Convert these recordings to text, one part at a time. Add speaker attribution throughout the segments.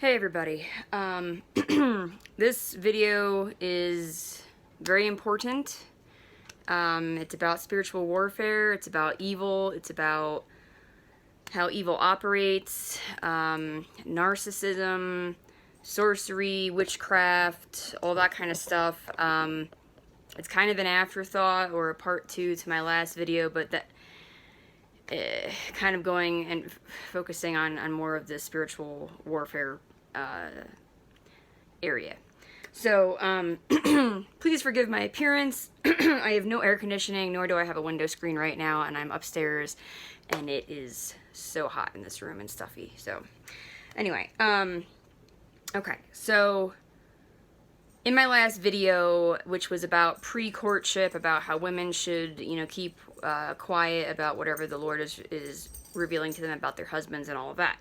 Speaker 1: Hey everybody, this video is very important. It's about spiritual warfare, it's about evil, it's about how evil operates, narcissism, sorcery, witchcraft, all that kind of stuff. It's kind of an afterthought or a part two to my last video, but that kind of going and focusing on more of the spiritual warfare area. So, please forgive my appearance. I have no air conditioning, nor do I have a window screen right now, and I'm upstairs, and it is so hot in this room and stuffy. So, anyway, okay, so in my last video, which was about pre-courtship, about how women should, keep quiet about whatever the Lord is revealing to them about their husbands and all of that.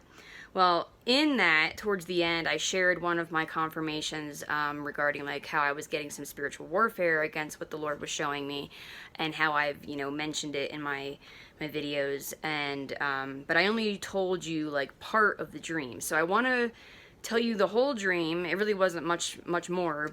Speaker 1: Well, in that, towards the end, I shared one of my confirmations regarding like how I was getting some spiritual warfare against what the Lord was showing me, and how I've mentioned it in my videos, and but I only told you like part of the dream. So I want to tell you the whole dream. It really wasn't much more,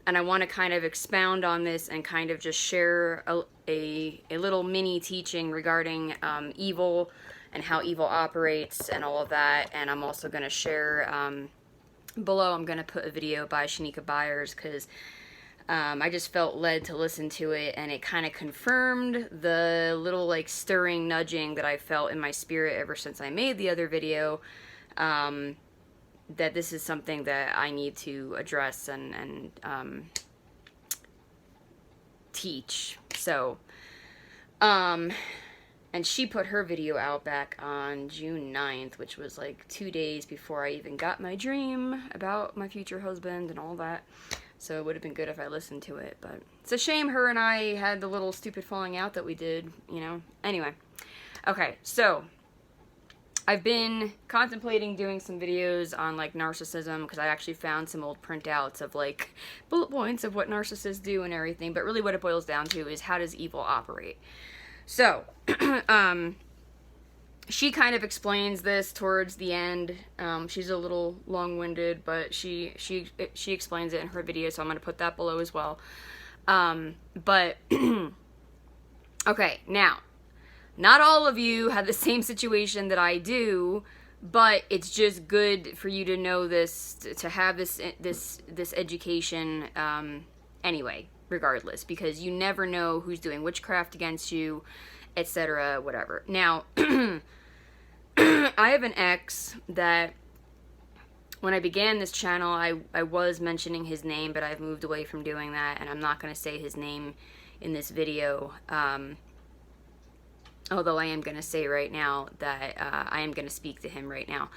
Speaker 1: and I want to kind of expound on this and kind of just share a little mini teaching regarding evil and how evil operates and all of that. And I'm also going to share below, I'm going to put a video by Shanika Byers, because I just felt led to listen to it, and it kind of confirmed the little like stirring nudging that I felt in my spirit ever since I made the other video, that this is something that I need to address and teach. So, and she put her video out back on June 9th, which was like 2 days before I even got my dream about my future husband and all that. So it would have been good if I listened to it, but it's a shame her and I had the little stupid falling out that we did, Anyway, okay, so I've been contemplating doing some videos on like narcissism, because I actually found some old printouts of like bullet points of what narcissists do and everything, but really what it boils down to is how does evil operate. So, she kind of explains this towards the end. She's a little long-winded, but she explains it in her video, so I'm going to put that below as well. But, okay, now, not all of you have the same situation that I do, but it's just good for you to know this, to have this education, anyway, regardless, because you never know who's doing witchcraft against you, etc., whatever. Now, I have an ex that, when I began this channel, I was mentioning his name, but I've moved away from doing that, and I'm not going to say his name in this video, although I am going to say right now that I am going to speak to him right now.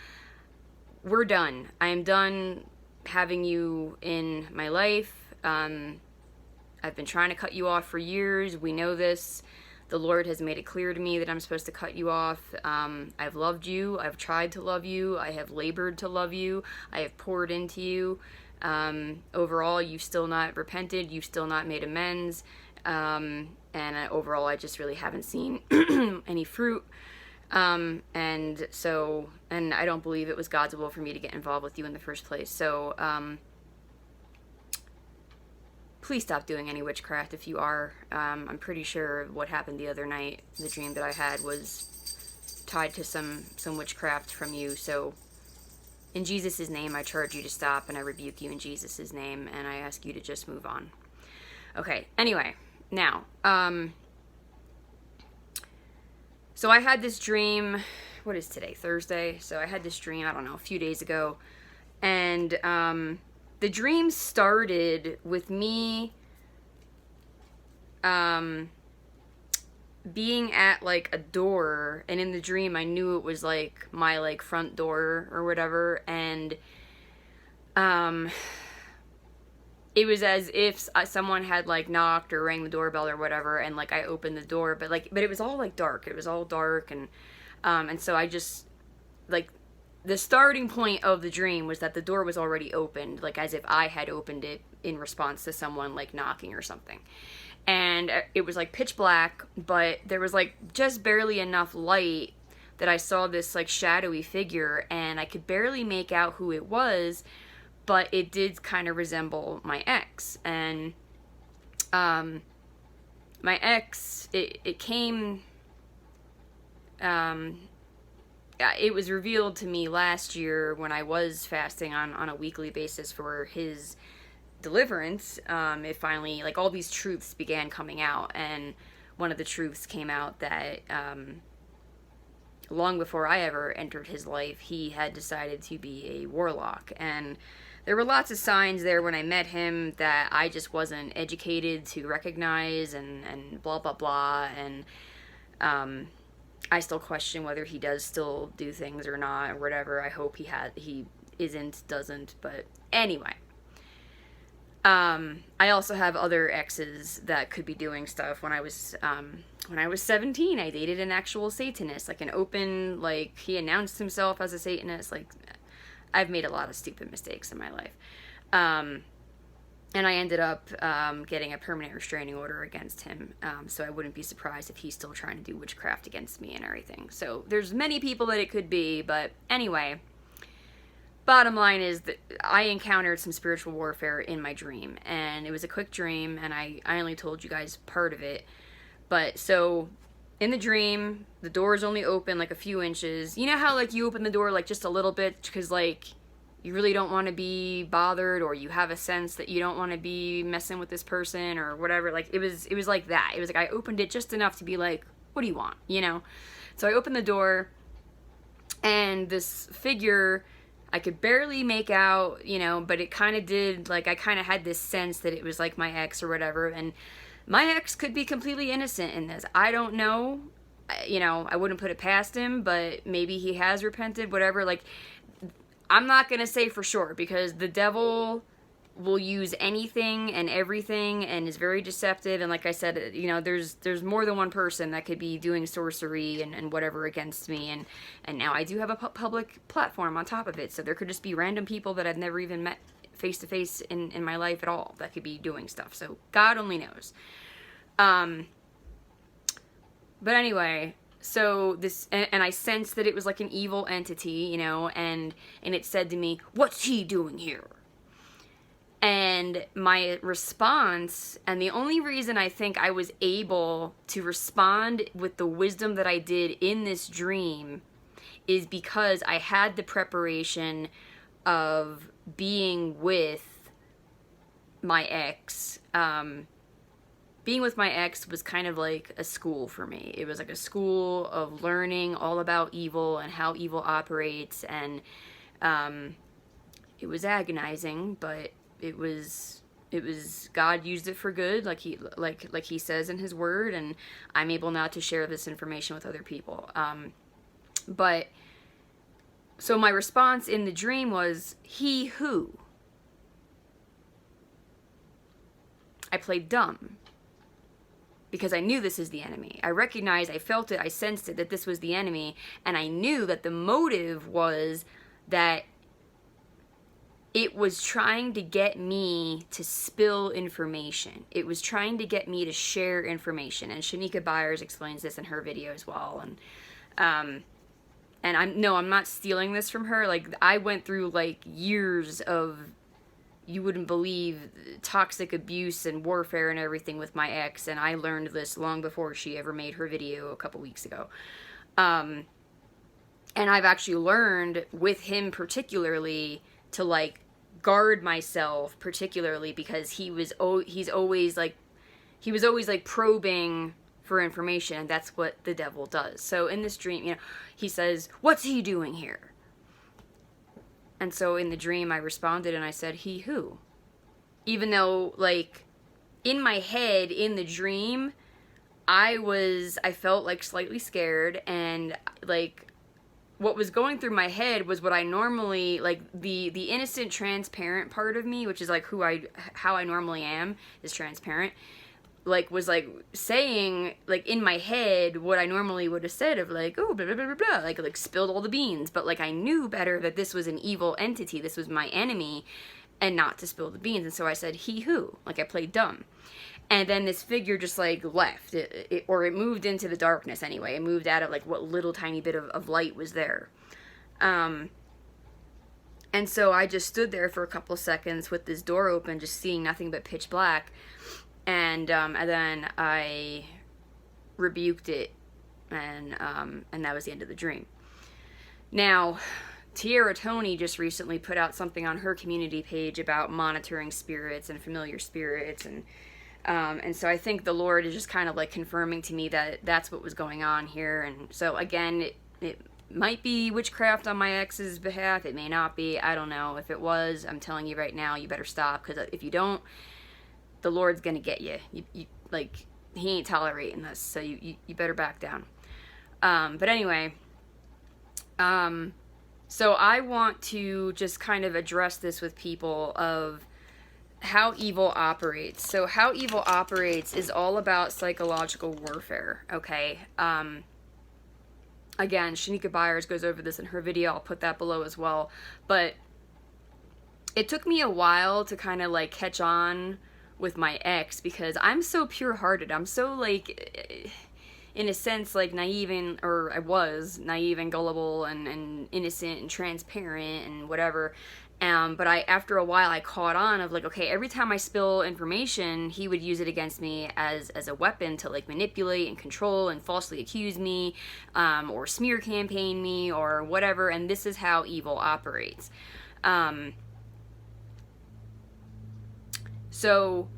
Speaker 1: We're done. I am done having you in my life. I've been trying to cut you off for years. We know this. The Lord has made it clear to me that I'm supposed to cut you off. I've loved you. I've tried to love you. I have labored to love you. I have poured into you. Overall, you've still not repented. You've still not made amends. And overall, I just really haven't seen any fruit. And I don't believe it was God's will for me to get involved with you in the first place. So, please stop doing any witchcraft if you are. I'm pretty sure what happened the other night, the dream that I had, was tied to some witchcraft from you. So, in Jesus' name, I charge you to stop, and I rebuke you in Jesus' name, and I ask you to just move on. Okay, anyway, now, so I had this dream, what is today, Thursday? So I had this dream, I don't know, a few days ago, and, the dream started with me being at like a door, and in the dream I knew it was like my like front door or whatever, and it was as if someone had like knocked or rang the doorbell or whatever, and like I opened the door, but it was all like dark. It was all dark, and so I just like, the starting point of the dream was that the door was already opened, like as if I had opened it in response to someone like knocking or something. And it was like pitch black, but there was like just barely enough light that I saw this like shadowy figure, and I could barely make out who it was, but it did kind of resemble my ex. And my ex, it came, it was revealed to me last year when I was fasting on a weekly basis for his deliverance. It finally, like, all these truths began coming out, and one of the truths came out that long before I ever entered his life, he had decided to be a warlock. And there were lots of signs there when I met him that I just wasn't educated to recognize, and blah, blah, blah. And I still question whether he does still do things or not, or whatever. I hope he doesn't. But anyway. I also have other exes that could be doing stuff. When I was 17, I dated an actual Satanist, like an open, like, he announced himself as a Satanist. Like, I've made a lot of stupid mistakes in my life. And I ended up getting a permanent restraining order against him. So I wouldn't be surprised if he's still trying to do witchcraft against me and everything. So there's many people that it could be, but anyway. Bottom line is that I encountered some spiritual warfare in my dream, and it was a quick dream, and I only told you guys part of it. But so in the dream, the door is only open like a few inches. You know how like you open the door like just a little bit because like you really don't want to be bothered, or you have a sense that you don't want to be messing with this person or whatever. Like it was like that. It was like I opened it just enough to be like, what do you want? You know? So I opened the door, and this figure, I could barely make out, you know, but it kind of did, like, I kind of had this sense that it was, like, my ex or whatever, and my ex could be completely innocent in this. I don't know, you know, I wouldn't put it past him, but maybe he has repented, whatever. Like, I'm not going to say for sure, because the devil will use anything and everything and is very deceptive. And like I said, you know, there's more than one person that could be doing sorcery and whatever against me. And now I do have a public platform on top of it. So there could just be random people that I've never even met face to face in my life at all that could be doing stuff. So God only knows. But anyway, so this, and I sensed that it was like an evil entity, you know, and it said to me, "What's he doing here?" And my response, and the only reason I think I was able to respond with the wisdom that I did in this dream, is because I had the preparation of being with my ex. Being with my ex was kind of like a school for me. It was like a school of learning all about evil and how evil operates, and it was agonizing, but it was God used it for good, like he says in his word, and I'm able now to share this information with other people. But so my response in the dream was, "He who?" I played dumb, because I knew this is the enemy. I recognized, I felt it, I sensed it, that this was the enemy, and I knew that the motive was that it was trying to get me to spill information. It was trying to get me to share information. And Shanika Byers explains this in her video as well. And I'm not stealing this from her. Like, I went through like years of, you wouldn't believe, toxic abuse and warfare and everything with my ex. And I learned this long before she ever made her video a couple weeks ago. And I've actually learned with him particularly to like guard myself, particularly because he was always probing for information, and that's what the devil does. So in this dream, you know, he says, "What's he doing here?" And so in the dream I responded and I said, "He who?" Even though, like, in my head in the dream I felt like slightly scared, and like what was going through my head was what I normally, like, the innocent, transparent part of me, which is like how I normally am, is transparent, like, was like saying, like, in my head what I normally would have said of like, oh, blah, blah, blah, blah, blah, like spilled all the beans. But like I knew better that this was an evil entity, this was my enemy, and not to spill the beans. And so I said, "He who?" Like, I played dumb. And then this figure just like left, or it moved into the darkness anyway. It moved out of like what little tiny bit of light was there. And so I just stood there for a couple seconds with this door open, just seeing nothing but pitch black. And then I rebuked it, and that was the end of the dream. Now, Tiara Tony just recently put out something on her community page about monitoring spirits and familiar spirits, and so I think the Lord is just kind of like confirming to me that that's what was going on here. And so again, it might be witchcraft on my ex's behalf. It may not be. I don't know. If it was, I'm telling you right now, you better stop, because if you don't, the Lord's gonna get you. You like, he ain't tolerating this, so you better back down. But anyway, so I want to just kind of address this with people of how evil operates. So how evil operates is all about psychological warfare, okay? Again, Shanika Byers goes over this in her video. I'll put that below as well. But it took me a while to kind of like catch on with my ex, because I'm so pure-hearted. I'm so like, in a sense, like naive, or I was naive and gullible and innocent and transparent and whatever. But after a while I caught on of like, okay, every time I spill information, he would use it against me as a weapon to like manipulate and control and falsely accuse me, or smear campaign me or whatever. And this is how evil operates. So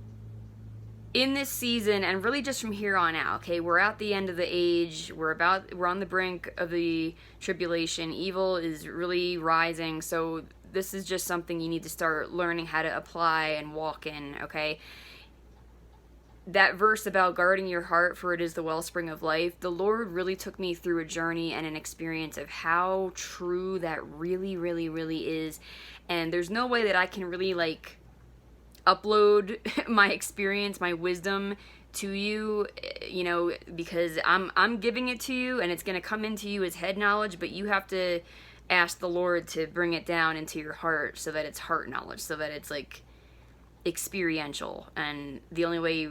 Speaker 1: in this season, and really just from here on out, okay, we're at the end of the age, we're on the brink of the tribulation, evil is really rising, so this is just something you need to start learning how to apply and walk in, okay? That verse about guarding your heart, for it is the wellspring of life, the Lord really took me through a journey and an experience of how true that really, really, really is. And there's no way that I can really like upload my experience, my wisdom to you, you know, because I'm giving it to you and it's going to come into you as head knowledge, but you have to ask the Lord to bring it down into your heart so that it's heart knowledge, so that it's like experiential. And the only way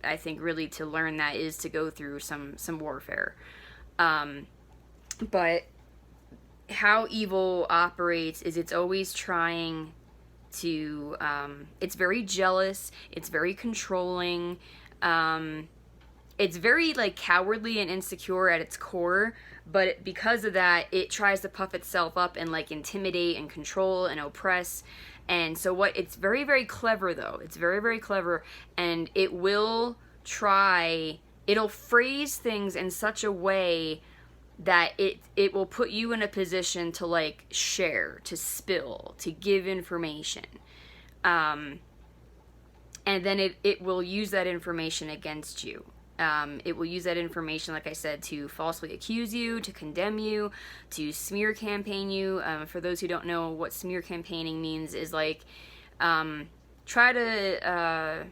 Speaker 1: I think really to learn that is to go through some warfare. But how evil operates is it's always trying to, it's very jealous, it's very controlling, it's very like cowardly and insecure at its core, but because of that, it tries to puff itself up and like intimidate and control and oppress. And so it's very, very clever though. It's very, very clever, and it'll phrase things in such a way that it will put you in a position to like share, to spill, to give information. And then it will use that information against you. It will use that information, like I said, to falsely accuse you, to condemn you, to smear campaign you. For those who don't know what smear campaigning means, is like try to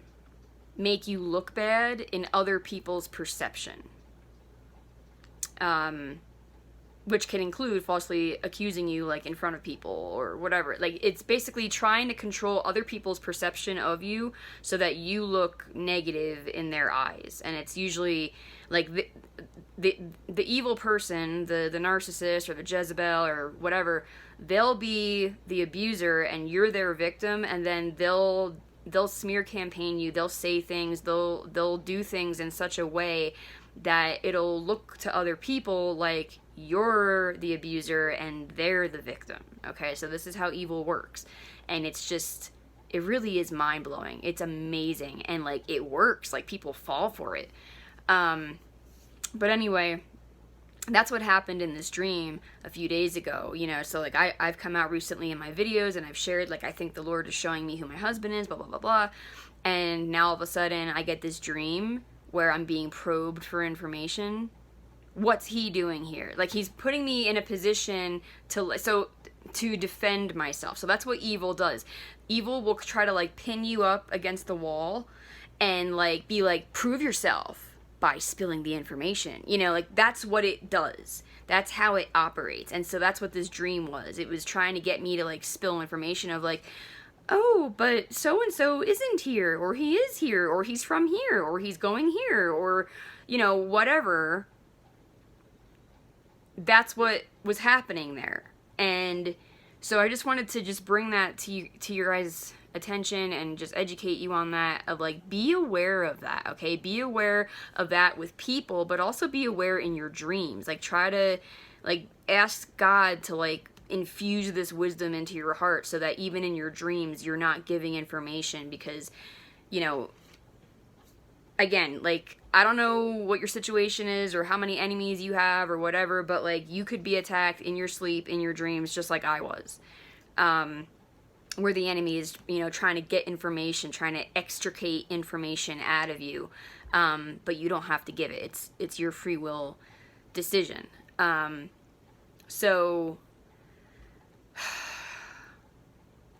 Speaker 1: make you look bad in other people's perception. Which can include falsely accusing you like in front of people or whatever. Like, it's basically trying to control other people's perception of you so that you look negative in their eyes. And it's usually like the evil person, the narcissist or the Jezebel or whatever, they'll be the abuser and you're their victim, and then they'll smear campaign you, they'll say things, they'll do things in such a way that it'll look to other people like you're the abuser and they're the victim. Okay, so this is how evil works. And it's just, it really is mind-blowing. It's amazing. And like, it works. Like, people fall for it. But anyway, that's what happened in this dream a few days ago, you know. So like, I've come out recently in my videos and I've shared, like, I think the Lord is showing me who my husband is, blah, blah, blah, blah. And now all of a sudden I get this dream where I'm being probed for information. What's he doing here? Like, he's putting me in a position to defend myself. So that's what evil does. Evil will try to like pin you up against the wall and like be like, prove yourself by spilling the information. You know, like, that's what it does. That's how it operates. And so that's what this dream was. It was trying to get me to like spill information of like, oh, but so and so isn't here, or he is here, or he's from here, or he's going here, or, whatever. That's what was happening there. And so I just wanted to just bring that to your guys' attention and just educate you on that, of like, be aware of that, okay? Be aware of that with people, but also be aware in your dreams. Like, try to, like, ask God to, like, infuse this wisdom into your heart so that even in your dreams you're not giving information, because, again, like, I don't know what your situation is or how many enemies you have or whatever, but, like, you could be attacked in your sleep, in your dreams, just like I was. Where the enemy is, trying to get information, trying to extricate information out of you. But you don't have to give it. It's your free will decision. So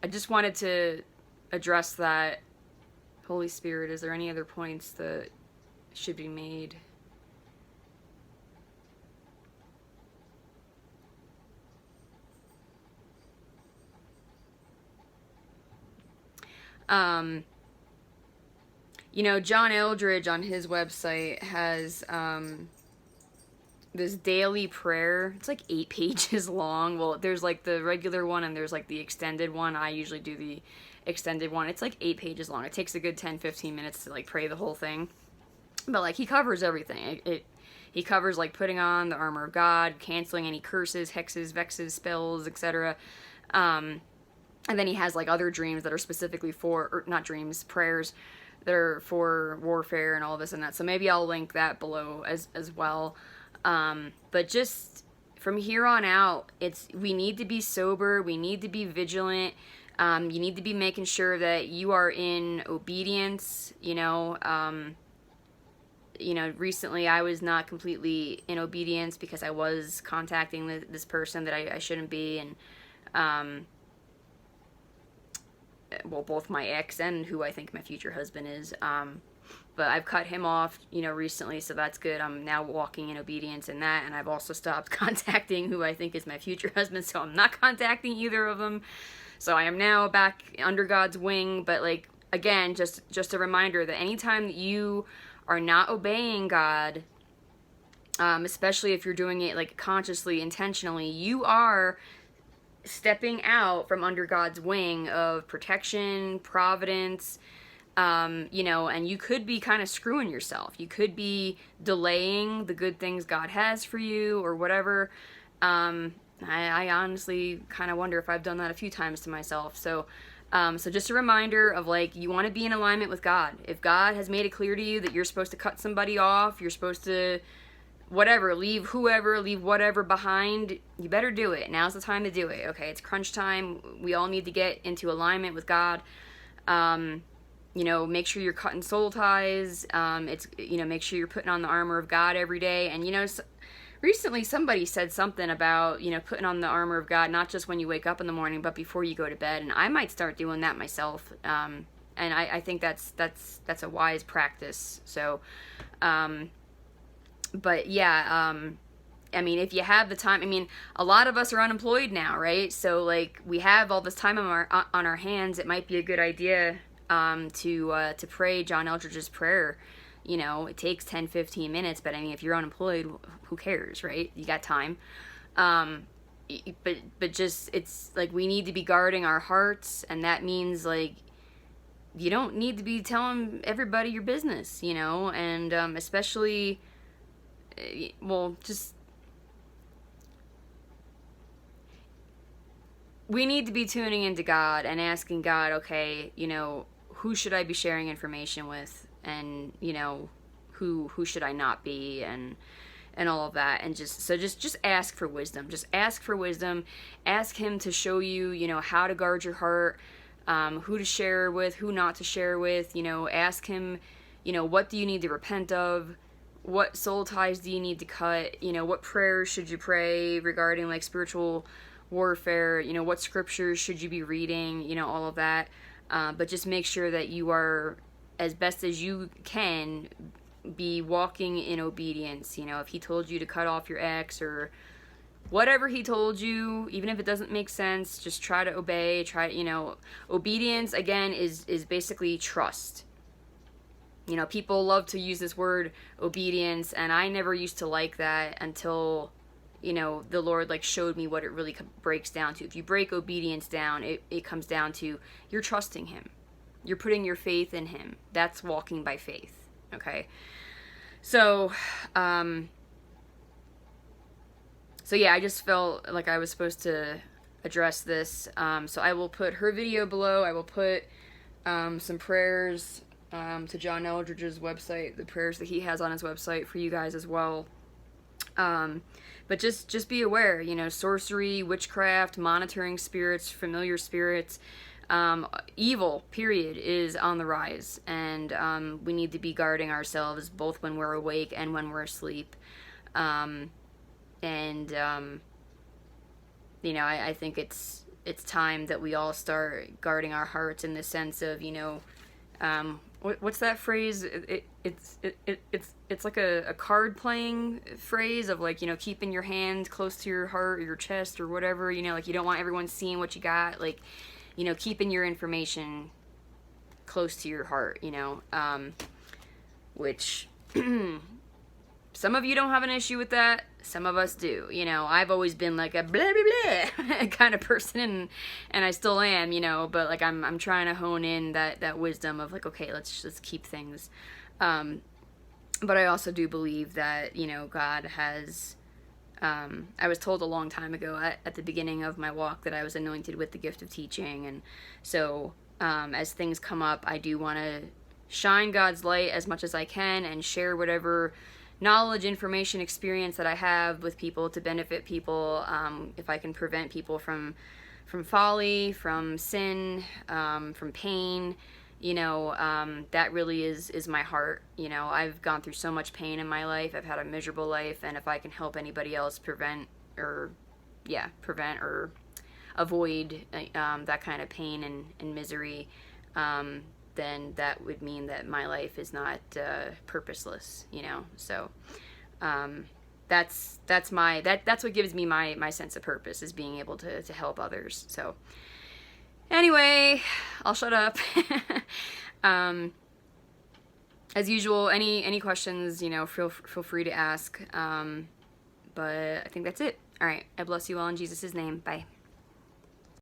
Speaker 1: I just wanted to address that. Holy Spirit, is there any other points that should be made? John Eldredge on his website has this daily prayer. It's like 8 pages long. Well, there's like the regular one and there's like the extended one. I usually do the extended one. It's like 8 pages long. It takes a good 10-15 minutes to like pray the whole thing. But like, he covers everything. He covers like putting on the armor of God, canceling any curses, hexes, vexes, spells, etc. And then he has like other dreams that are specifically for, or not dreams, prayers that are for warfare and all this and that. So maybe I'll link that below as well. But just from here on out, we need to be sober. We need to be vigilant. You need to be making sure that you are in obedience. Recently I was not completely in obedience because I was contacting this person that I shouldn't be, and both my ex and who I think my future husband is. But I've cut him off, recently, so that's good. I'm now walking in obedience in that, and I've also stopped contacting who I think is my future husband, so I'm not contacting either of them. So I am now back under God's wing, but, like, again, just a reminder that anytime that you are not obeying God, especially if you're doing it, like, consciously, intentionally, you are stepping out from under God's wing of protection, providence, and you could be kind of screwing yourself. You could be delaying the good things God has for you or whatever. I honestly kind of wonder if I've done that a few times to myself. So just a reminder of, like, you want to be in alignment with God. If God has made it clear to you that you're supposed to cut somebody off, you're supposed to whatever, leave whatever behind, you better do it. Now's the time to do it, okay? It's crunch time. We all need to get into alignment with God. Make sure you're cutting soul ties. Make sure you're putting on the armor of God every day. And, recently somebody said something about, putting on the armor of God, not just when you wake up in the morning, but before you go to bed. And I might start doing that myself. And I think that's a wise practice. So, but yeah, if you have the time, a lot of us are unemployed now, right? So, like, we have all this time on our hands. It might be a good idea to pray John Eldredge's prayer. It takes 10-15 minutes, but if you're unemployed, who cares, right? You got time. But just, it's like, we need to be guarding our hearts, and that means, like, you don't need to be telling everybody your business, and especially, we need to be tuning into God and asking God, okay, who should I be sharing information with, and who should I not be, and all of that, and just ask for wisdom. Just ask for wisdom. Ask Him to show you, how to guard your heart, who to share with, who not to share with. Ask Him, what do you need to repent of? What soul ties do you need to cut? What prayers should you pray regarding, like, spiritual warfare? What scriptures should you be reading? All of that. But just make sure that you are, as best as you can, be walking in obedience. If He told you to cut off your ex or whatever he told you, even if it doesn't make sense, just try to obey. Obedience, again, is basically trust. People love to use this word obedience, and I never used to like that until, the Lord like showed me what it really breaks down to. If you break obedience down, it comes down to you're trusting him. You're putting your faith in him. That's walking by faith. Okay? So yeah, I just felt like I was supposed to address this. So I will put her video below. I will put some prayers to John Eldridge's website, the prayers that he has on his website for you guys as well. But just be aware, sorcery, witchcraft, monitoring spirits, familiar spirits, evil, period, is on the rise. And we need to be guarding ourselves both when we're awake and when we're asleep. I think it's time that we all start guarding our hearts in the sense of, what's that phrase? It's like a card playing phrase of like, keeping your hand close to your heart or your chest or whatever, like you don't want everyone seeing what you got, like, keeping your information close to your heart, which some of you don't have an issue with that. Some of us do. I've always been like a blah, blah, blah kind of person, and I still am, but like I'm trying to hone in that wisdom of like, okay, let's keep things. But I also do believe that, God has, I was told a long time ago at the beginning of my walk that I was anointed with the gift of teaching. And so as things come up, I do want to shine God's light as much as I can and share whatever knowledge, information, experience that I have with people to benefit people. If I can prevent people from folly, from sin, from pain, that really is my heart. I've gone through so much pain in my life. I've had a miserable life, and if I can help anybody else prevent or avoid that kind of pain and misery, then that would mean that my life is not purposeless, So that's what gives me my sense of purpose, is being able to help others. So anyway, I'll shut up. As usual, any questions, feel free to ask. But I think that's it. All right. I bless you all in Jesus' name. Bye.